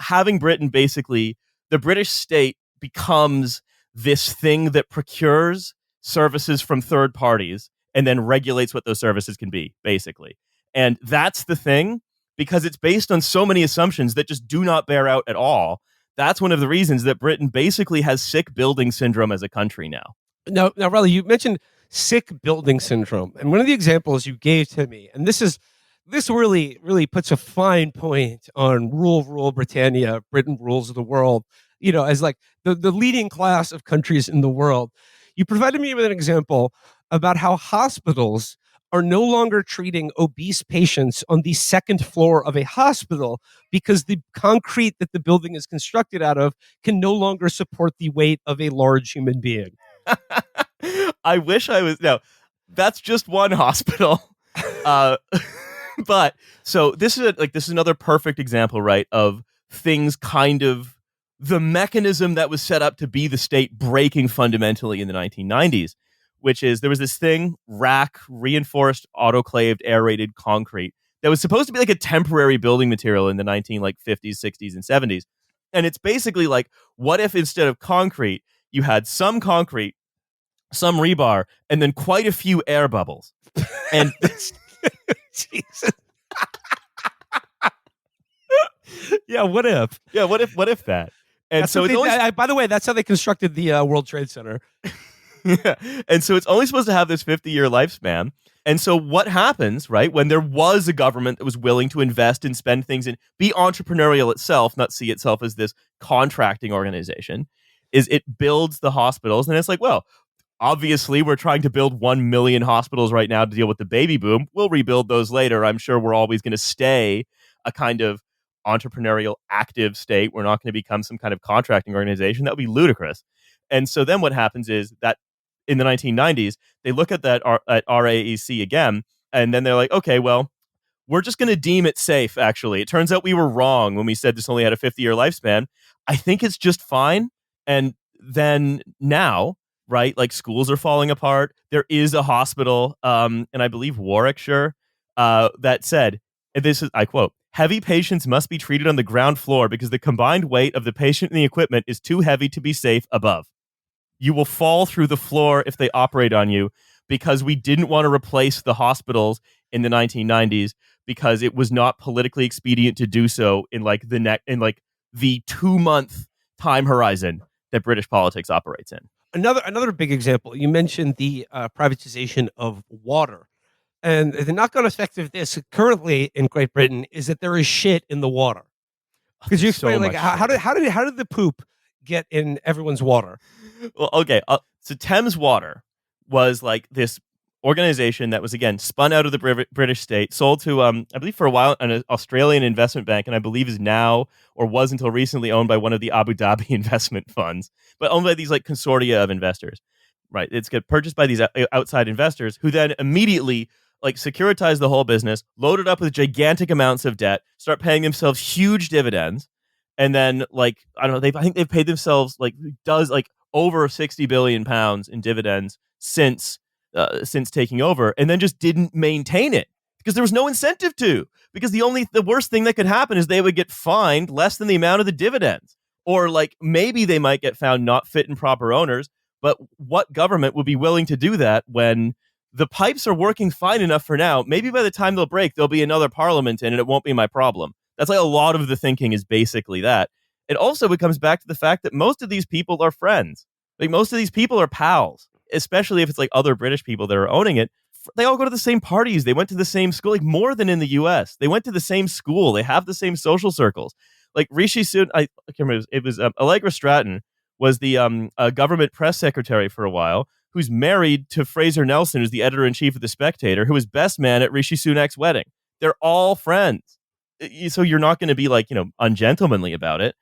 having Britain basically, the British state becomes this thing that procures services from third parties and then regulates what those services can be, basically. And that's the thing, because it's based on so many assumptions that just do not bear out at all. That's one of the reasons that Britain basically has sick building syndrome as a country now. Now, Riley, you mentioned sick building syndrome, and one of the examples you gave to me, and this really puts a fine point on rule Britannia, Britain rules of the world, as like the leading class of countries in the world. You provided me with an example about how hospitals are no longer treating obese patients on the second floor of a hospital because the concrete that the building is constructed out of can no longer support the weight of a large human being. I wish I was. No, that's just one hospital. But so this is another perfect example, right, of things kind of the mechanism that was set up to be the state breaking fundamentally in the 1990s, which is there was this thing, RAC, reinforced autoclaved aerated concrete, that was supposed to be like a temporary building material in the 50s, 60s, and 70s. And it's basically like, what if instead of concrete, you had some concrete, some rebar, and then quite a few air bubbles? And Jesus. Yeah, what if? Yeah, what if that? And that's so by the way, that's how they constructed the World Trade Center. Yeah. And so it's only supposed to have this 50-year lifespan. And so what happens, right, when there was a government that was willing to invest and spend things and be entrepreneurial itself, not see itself as this contracting organization, is it builds the hospitals. And it's like, well, obviously we're trying to build 1 million hospitals right now to deal with the baby boom. We'll rebuild those later. I'm sure we're always going to stay a kind of entrepreneurial active state. We're not going to become some kind of contracting organization. That would be ludicrous. And so then what happens is that in the 1990s, they look at that at RAEC again, and then they're like, okay, well, we're just going to deem it safe, actually. It turns out we were wrong when we said this only had a 50-year lifespan. I think it's just fine. And then now, right, like schools are falling apart. There is a hospital, and I believe Warwickshire, that said, and this is, I quote, "Heavy patients must be treated on the ground floor because the combined weight of the patient and the equipment is too heavy to be safe above. You will fall through the floor if they operate on you, because we didn't want to replace the hospitals in the 1990s because it was not politically expedient to do so in the 2-month time horizon that British politics operates in." Another big example, you mentioned the privatization of water. And the knock-on effect of this currently in Great Britain is that there is shit in the water. Because you explain, like, how did the poop get in everyone's water? Well, okay. So Thames Water was like this organization that was, again, spun out of the British state, sold to, I believe for a while, an Australian investment bank, and I believe is now, or was until recently, owned by one of the Abu Dhabi investment funds, but owned by these like consortia of investors. Right. It's get purchased by these outside investors who then immediately like securitize the whole business, load it up with gigantic amounts of debt, start paying themselves huge dividends. And then, like, I don't know, I think they've paid themselves over 60 billion pounds in dividends since taking over, and then just didn't maintain it because there was no incentive to, because the worst thing that could happen is they would get fined less than the amount of the dividends, or like maybe they might get found not fit and proper owners. But what government would be willing to do that when the pipes are working fine enough for now? Maybe by the time they'll break, there'll be another parliament in and it won't be my problem. That's like a lot of the thinking is basically that. It also comes back to the fact that most of these people are friends. Like most of these people are pals, especially if it's like other British people that are owning it. They all go to the same parties. They went to the same school, like more than in the US. They went to the same school. They have the same social circles. Like Rishi Sunak, I can't remember, it was Allegra Stratton was the government press secretary for a while, who's married to Fraser Nelson, who's the editor-in-chief of The Spectator, who was best man at Rishi Sunak's wedding. They're all friends. So you're not going to be like, ungentlemanly about it.